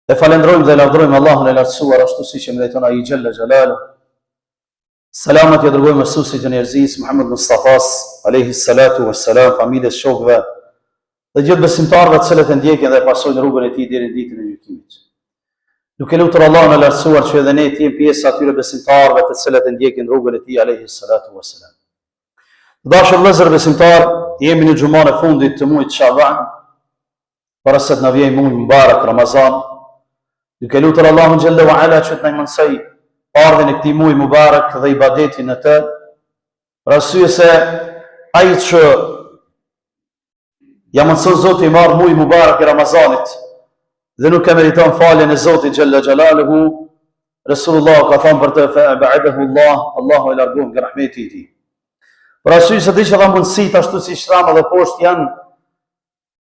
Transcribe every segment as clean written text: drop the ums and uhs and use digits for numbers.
E falendrojmë dhe lavdrojmë Allahun e lartësuar ashtu siç e meriton ai xhalla xhalalu. Selamat ja dërgojmë mësuesit e njerëzisë Muhammed Mustafas alayhi salatu wassalam, familjes, shokëve dhe gjithë besimtarëve të cilët e ndjekin dhe pasojnë rrugën e tij deri në ditën e gjykimit. Duke lutur Allahun e lartësuar që edhe ne të jemi pjesë atyre besimtarëve të cilët e ndjekin rrugën e tij alayhi salatu wassalam. Dashur vëllezër besimtar, jemi në xhuman e fundit të muajit Shaban, para se të na vijë muaji mbarak Ramazan. Duke lutur Allahun xhalla wa ala që të na mësoj ardhin e këtij muaji mubarak dhe ibadetin në të, për arsye se ai që ja mëson Zoti i marr muaji mubarak i Ramazanit dhe nuk e meriton faljen e Zotit xhalla xhalaluhu, Resulullah ka thënë për të fa'abadahu Allahu e largon nga rahmeti i tij. Për arsye se diçka dha mundësit ashtu si shrama dhe poshtë janë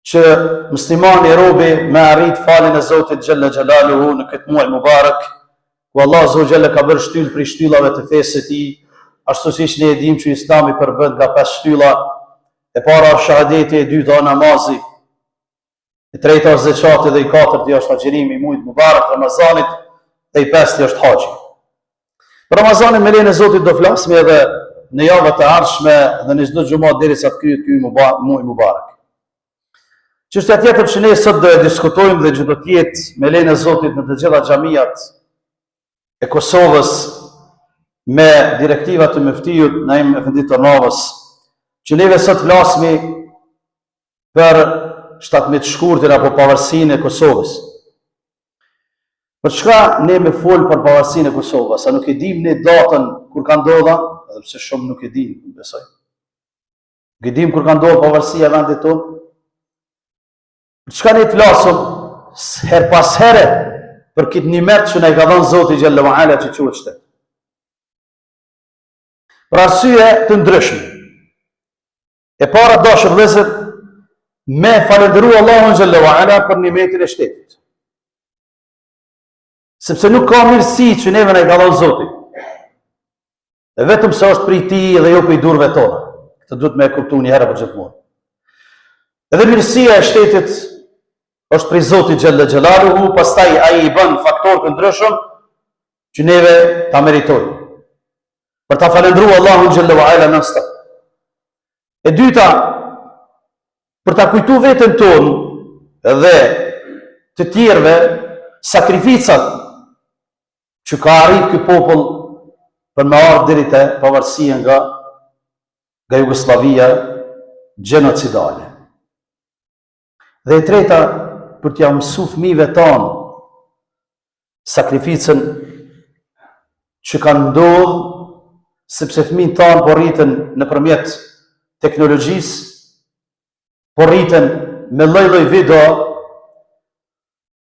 që muslimani e robi me arrit faljen e Zotit xhalla xhalaluhu në këtë muaj mubarak, ku Allah Azza wa Jalla ka bërë shtyllë prej shtyllave të fesë së tij, ashtu siç ne e dimë që Islami përbën nga 5 shtylla. E para është shahadeti, e dyta është namazi, e treta është zekati dhe i katërti është agjërimi i muajit mubarak Ramazanit dhe i pesti është haxhi. Për Ramazanin me lejen e Zotit do flasim edhe në javët e ardhshme dhe në çdo xumë derisa të kryhet ky muaj mubarak. Çështja tjetër që ne sot do e diskutojmë dhe që do të jetë me lejen e Zotit në të gjitha xhamiat e Kosovës me direktivat të Muftijut Naim Efendi Tornovës, që neve sot flasmi për 17 shkurtin apo pavarësinë e Kosovës. Për çka ne me fol për pavarësinë e Kosovës? Sa nuk e dim ne datën kur ka ndodha, edhe pse shumë nuk e dim, besoj. Nuk e dim kur ka ndodhur pavarësia e vendit tonë. Për çka ne flasim her pas here për këtë nimet që na i ka dhënë Zoti xhalla wa ala që quhet shtet. Për arsye të ndryshme. E para dashur vëllezër, me falendëru Allahun xhalla wa ala për nimetin e shtetit. Sepse nuk ka mirësi që neve na i ka dhënë Zoti. E vetëm se është prej tij dhe jo prej durve tona. Këtë duhet me e kuptu një herë për gjithmonë. Edhe mirësia e shtetit është prej Zotit xhalla xhalaluhu, pastaj ai i bën faktorë të ndryshëm që neve ta meritojmë. Për ta falendëruar Allahun xhalla wa ala non-stop. E dyta, për ta kujtuar veten tonë dhe të tjerëve sakrificat që ka arrit ky popull për me ardhur deri te pavarësia nga Jugoslavia gjenocidale. Dhe e treta, për t'ja mësu fëmijëve tanë sakrificën që kanë ndodhur, sepse fëmijët tanë po rriten nëpërmjet teknologjisë, po rriten me lloj-lloj video,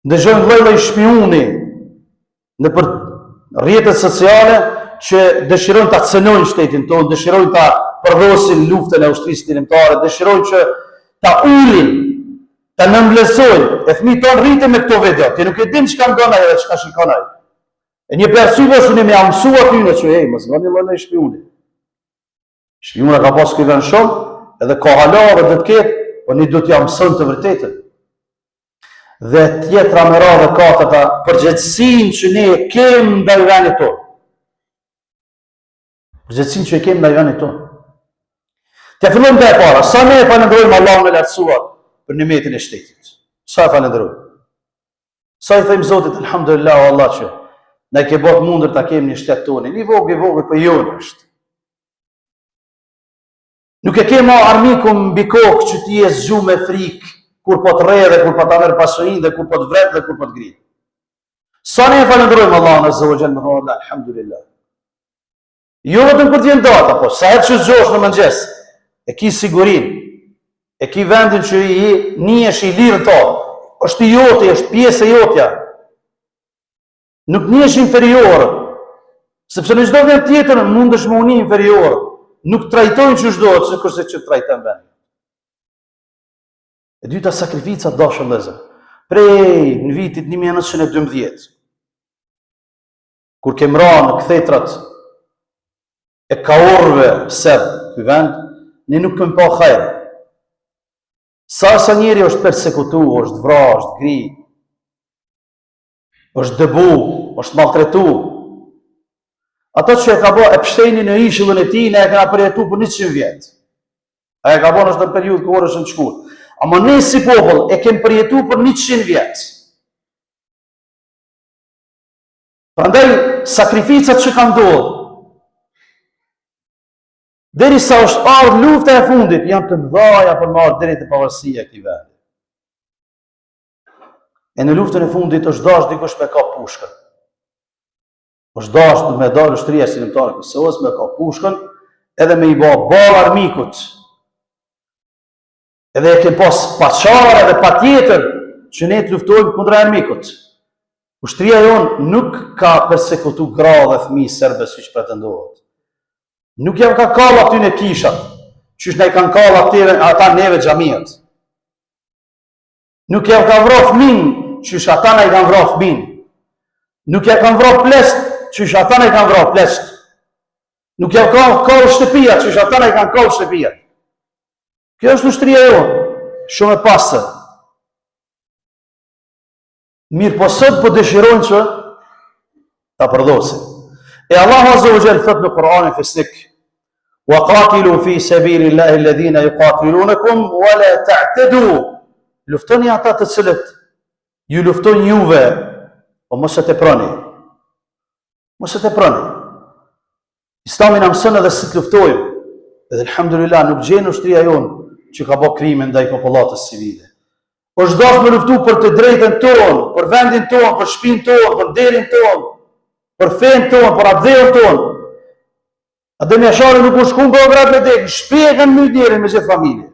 ndëgjojnë lloj-lloj shpiuni nëpër rrjetet sociale që dëshirojnë ta cënojnë shtetin tonë, dëshirojnë ta përdosin luftën e ushtrisë ndërkombëtare, dëshirojnë që ta ulin, ta nënvlerësojnë. E fëmijët tonë rriten me këto video. Ti nuk e din çka ndon ai dhe çka shikon ai. E një personi që ne më mësua aty në që mos ngani lloj shpiuni. Shpiuna ka pas ky vend shumë, edhe ka halave do të ketë, por ne do t'ja mësojmë të vërtetën. Dhe tjetra me radhë katërta, përgjegjësinë që ne kemi ndaj vendit tonë. Përgjegjësinë që kemi ndaj vendit tonë. Të fillojmë dhe e para, sa ne e falendrojmë Allahun e lartësuar për nimetin e shtetit. Sa e falendrojmë. Sa i thejmë Zotit, alhamdulillah, Allah që ne ke bërë mundër ta kemi një shtet tonë. Një vogël për jonë është. Nuk e kema armikun mbi kokë që ti e zgju me frikë, kur po të rre dhe kur po ta merr pasurinë dhe kur po të vret dhe kur po të ngrihet. Sa ne e falendrojmë Allahun azza wa jalla, Allah, alhamdulillah. Jo vetëm kur të vjen data, po sa herë që zgjohesh në mëngjes, e ki sigurinë, e ki vendin që i njihesh i lirë to, është i joti, është pjesë e jotja. Nuk njihesh inferior, sepse në çdo vend tjetër mundesh me uni inferior. Nuk trajtojnë që shdohet, se kurse që trajtojnë vendin. E dyta sakrifica dashur vëllezër. Prej në vitit 1912, kur kem ra në kthetrat e kaorëve serb ky vend, ne nuk kemi pa hajër. Sa njeri është persekutuar, është vrarë, është gri. është dëbu, është maltretu. Ato që e ka bo e pështeni në ishullën e ti, ne e kena përjetu për 100 vjetë. A e ka bo në periudhë kërë është në shkurë. Amo ne si popull e kem përjetu për 100 vjetë. Prandaj, sakrificat që kanë ndodhur, deri sa është ardhur lufta e fundit, janë të mëdha për marrë deri te pavarësia e këtij vendi. E në luftën e fundit është dash dikush me ka pushkën. Është dash me dalë ushtria shqiptare Kosovës me ka pushkën, edhe me i bë ball armikut. Edhe e kem pas paçara edhe patjetër që ne të luftojmë kundër armikut. Ushtria jonë nuk ka persekutu gra dhe fëmijë serbe siç pretendohet. Nuk jam ka kallë aty në kishat, qysh ne kanë kallë ata neve xhamiat. Nuk jam ka vrarë fëmin, qysh ata ne kanë vrarë fëmin. Nuk jam kanë vrarë plesht, qysh ata ne kanë vrarë plesht. Nuk jam ka kallë shtëpia, qysh ata ne kanë kallë shtëpia. Kjo është ushtria jonë, shumë e pastër. Mirë po sot po dëshirojnë që ta përdosin. E Allahu Azza wa Jalla thot në Kur'anin Fesnik: "Wa qatilu fi sabilillahi alladhina yuqatilunakum wa la ta'tadu." Luftoni ata të cilët ju luftojnë juve, po mos e teproni. Mos e teproni. Islami na mëson edhe si të luftojmë. Edhe alhamdulillah nuk gjen ushtria jonë që ka bërë krime ndaj popullatës civile. Është dashur me luftu për të drejtën tonë, për vendin tonë, për shtëpinë tonë, për derin tonë, për fenë tonë, për atdhejën tonë. A dhe me shari nuk u shkun Beograd me dekë, në shpi e kanë mytë njerën me gjithë familje.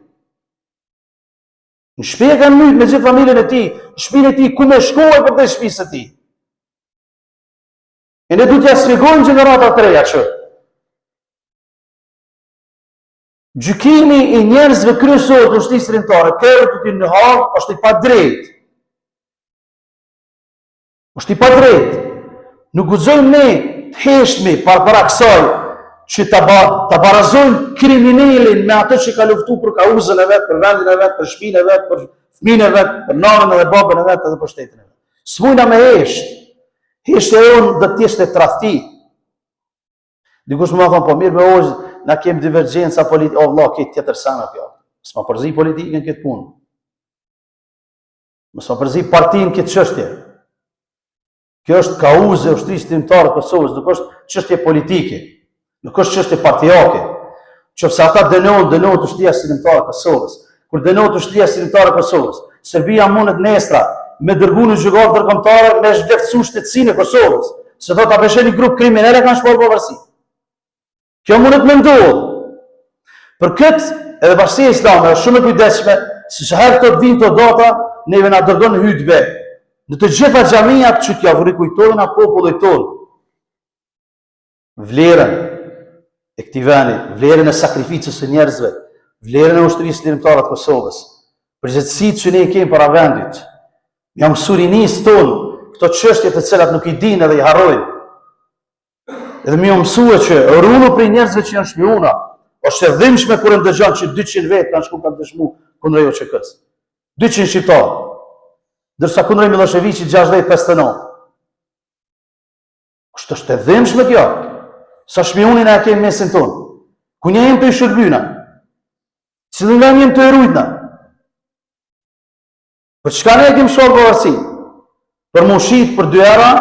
Në shpi e kanë mytë me gjithë familjen e ti, në shpinë e ti, ku me shkoj për të shpisë e ti. E ne du t'ja sfigojnë gjenerata të reja që gjykimi i njerëzve kryesor të ushtrisë rimtare, kërë të ti në halë, është i pa drejt. është i pa drejt. Nuk guxojmë ne të heshtmi para kësaj që të barazojmë kriminalin me atë që ka luftu për kauzën e vetë, për vendin e vetë, për shtëpinë e vetë, për fëmijën e vetë, për nanën edhe babën e vetë edhe për shtetin e vetë. S'mujna me hesht. Heshtja jonë do të jetë tradhti. Dikush më thonë, po mirë me ozë, na kem divergjenca politike, o vëlla, këtë tjetër sana kjo. S'ma përzi politikën këtë punë. S'ma përzi partinë këtë çështje. Kjo është kauzë e ushtrisë timtare të Kosovës, nuk është çështje politike, nuk është çështje partijake. Qofse ata dënohet ushtria timtare të Kosovës. Kur dënohet ushtria timtare të Kosovës, Serbia mundet nesra me dërgu në gjykatë ndërkombëtare me zhvlerësu shtetësinë e Kosovës, se do ta bëshë një grup kriminal e kanë shpallur pavarësi. Kjo mundet me ndodhë. Për këtë, edhe Bashkia Islame është shumë e kujdesshme, se që herë të vinë të data, neve na dërgon hutbe. Në të gjitha xhamiat që t'ja rikujtojnë popullit tonë vlerën e këtij vendi, vlerën e sakrificës së njerëzve, vlerën e ushtrisë lirimtare të Kosovës, përgjegjësitë që ne kemi para vendit. Jam surinisë tonë, këto çështje të cilat nuk i dinë edhe i harrojnë. Edhe më mësua që rrullu prej njerëzve që janë shpiuna, është e dhimbshme kur e dëgjon që 200 vetë kanë shkuar kanë dëshmu kundër OÇK-s. 200 shqiptarë. Dërsa kundër Miloševićit 60-59. Është e dhimbshme kjo. Sa shpionin e kemi mesin tonë. Ku ne jemi të i shërbyna. Cilën nga jemi të erujtna. Për çka ne kemi shkuar pavarësi? Për mushit për 2 era?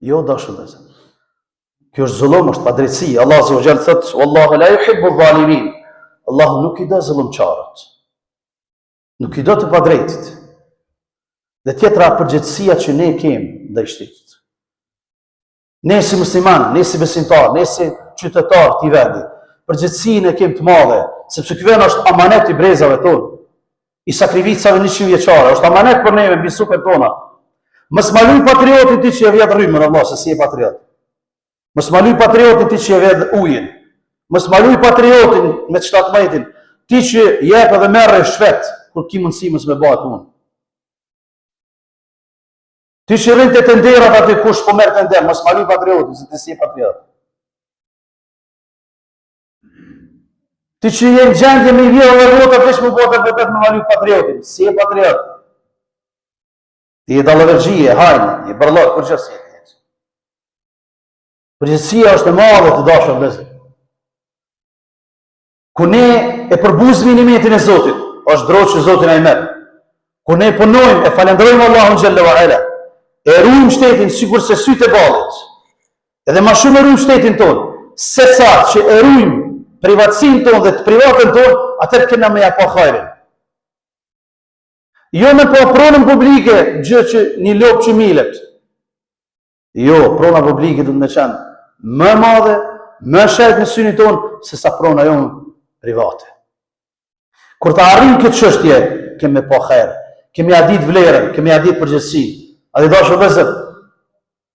Jo, dashur vëllezër. Kjo është zullum, është padrejtësi. Allah Azza wa Jalla thotë: "Wallahu la yuhibbu adh-dhalimin." Allahu nuk i do zullumçarët. Nuk i do të padrejtit. Dhe tjetra përgjegjësia që ne kemi ndaj shtetit. Ne si musliman, ne si besimtar, ne si qytetar të vendit, përgjegjësinë e kemi të madhe, sepse ky vend është amanet i brezave tonë. I sakrificave 100 vjeçare, është amanet për neve mbi supet tona. Mos ma luj patriotin ti që e vjet rrymën, Allah, se si e patriot. Mos ma luj patriotin ti që e vjet ujin. Mos ma luj patriotin me 17, ti që jep edhe merre shvet, kur ki mundësi mos me bëhet unë. Ti që rrin të nderat aty kush po merr të nder, mos ma luj patriotin, se ti si e patriot. Ti që je në gjendje me i vjerë dhe rrota, veç më bëhet vetë me ma luj patriotin, si e patriot. Ti je dallavergjie, hajnë, je bërllok, përgjithësi. Përgjithësia është e madhe të dashur vëllezër. Ku ne e përbuzmi nimetin e Zotit, është drotë që Zotin ai merr. Ku ne punojmë e falenderojmë Allahun xhalla wa ala, e ruajmë shtetin sikur se sytë e ballit. Edhe më shumë e ruajmë shtetin tonë, se sa që e ruajmë privatësinë tonë dhe të privatën tonë, atëherë kena me ja pa hajrin. Jo me po pronën publike, gjë që një lopë që milet. Jo, prona publike du të me qenë më madhe, më shajt në synin tonë, se sa prona jonë private. Kur të arrim këtë çështje, kemi me po hajrë, kemi adit vlerën, kemi adit përgjithësi. A dhe dashur vëllezër,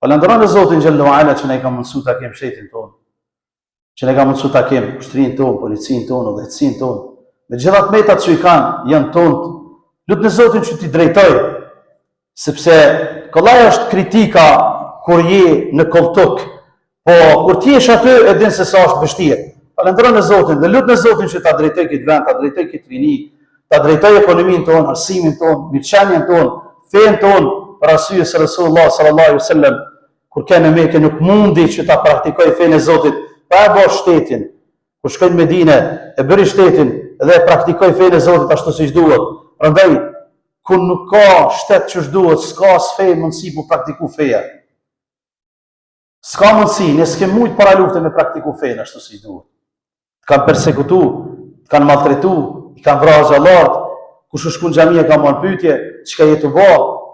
falenderojmë Zotin xhalla wa ala që ne ka mundësu ta kem shtetin tonë, që ne ka mundësu ta kem ushtrinë tonë, policinë tonë, udhëhecinë tonë, me gjitha të metat që i kanë, janë tonë. Lutë në Zotin që ti drejtoj, sepse kollaj është kritika kur je në koltuk, po kur ti jesh aty e din se sa është vështirë. Falenderoj në Zotin dhe lutë në Zotin që ta drejtoj këtë vend, ta drejtoj këtë rini, ta drejtoj ekonominë tonë, arsimin tonë, mirëqenien tonë, fen tonë, për arsye se Resulullah sallallahu alaihi wasallam kur ka në Mekë nuk mundi që ta praktikoj fen e Zotit pa e bërë shtetin. Kur shkoi në Medinë e bëri shtetin dhe e praktikoi fen e Zotit ashtu siç duhet. Prandaj, kur nuk ka shtet që duhet, s'ka s'fej mundësi për praktiku feja. S'ka mundësi, ne s'kem mujt para lufte me praktiku fejnë, ashtu si duhet. Të kanë persekutu, të kanë maltretu, i kanë vrarë xhallarët, kush u shkon xhamia ka marrë pyetje, çka jetu bë,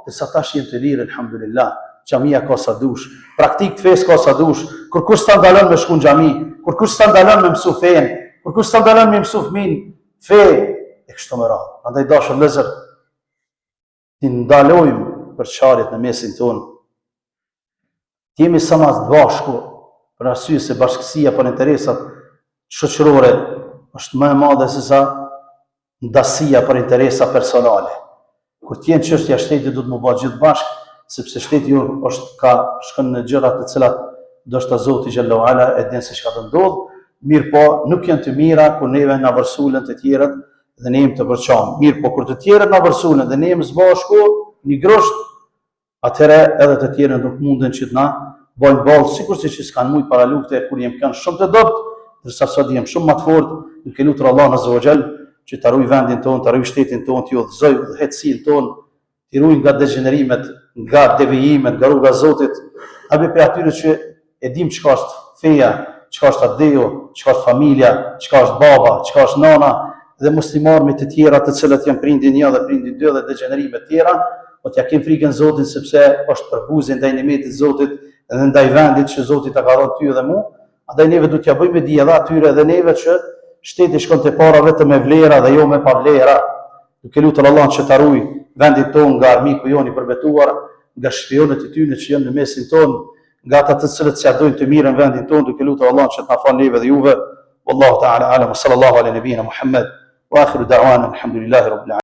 derisa tash jenë të lirë, alhamdulillah. Xhamia ka sa dush, praktik të fesë ka sa dush, kur kush s'ta ndalon me shku në xhami, kur kush s'ta ndalon me mësu fejnë, kur kush s'ta ndalon me mësu fëmin fe, e kështu me radhë. Prandaj dashur vëllezër, ti ndalojmë për çarjet në mesin tonë. Ti jemi sa mas bashku, për arsye se bashkësia për interesat shoqërore është më e madhe se sa ndasia për interesa personale. Kur ti jenë çështja shtetit do të më bëj gjithë bashkë, sepse shteti ju është shkon në gjëra të cilat ndoshta Zoti xhallahu ala e din se çka do ndodh, mirë po nuk janë të mira kur neve na vërsulën të tjerët dhe ne jemi të përçam. Mirë po kur të tjerët na vërsulën dhe ne jemi së bashku, një grosht, atëherë edhe të tjerët nuk munden që të na bojnë ballë, sikurse që s'kan mujt para lufte kur jemi kanë shumë të dobët, ndërsa sot jemi shumë më të fortë, duke lutur Allahun azza wa xal që ta ruaj vendin tonë, ta ruaj shtetin tonë, të udhëzoj udhëhecinë tonë, të ruaj nga degenerimet, nga devijimet, nga rruga e Zotit, abi për atyre që e dim çka është feja, çka është adeu, çka është familja, çka është baba, çka është nana, dhe muslimanëve të tjera të cilët janë prindin 1 dhe prindin 2 dhe degenerime të tjera, po t'ja kem frikën Zotin sepse është përbuzje ndaj nimetit të Zotit dhe ndaj vendit që Zoti ta ka dhënë ty dhe mua. Andaj neve duhet t'ja bëjmë di edhe atyre dhe neve që shteti shkon te para vetëm me vlera dhe jo me pa vlera. Duke lutur Allahun që ta ruaj vendin tonë nga armiku jon i përbetuar, nga shpionët e tyre që janë në mesin tonë, nga ata të cilët s'ia dojnë të mirën vendin tonë, duke lutur Allahun që ta fal neve dhe juve. Wallahu ta'ala alam, sallallahu ala nabina Muhammad wa akhiru da'wana alhamdulillahi rabbil alamin.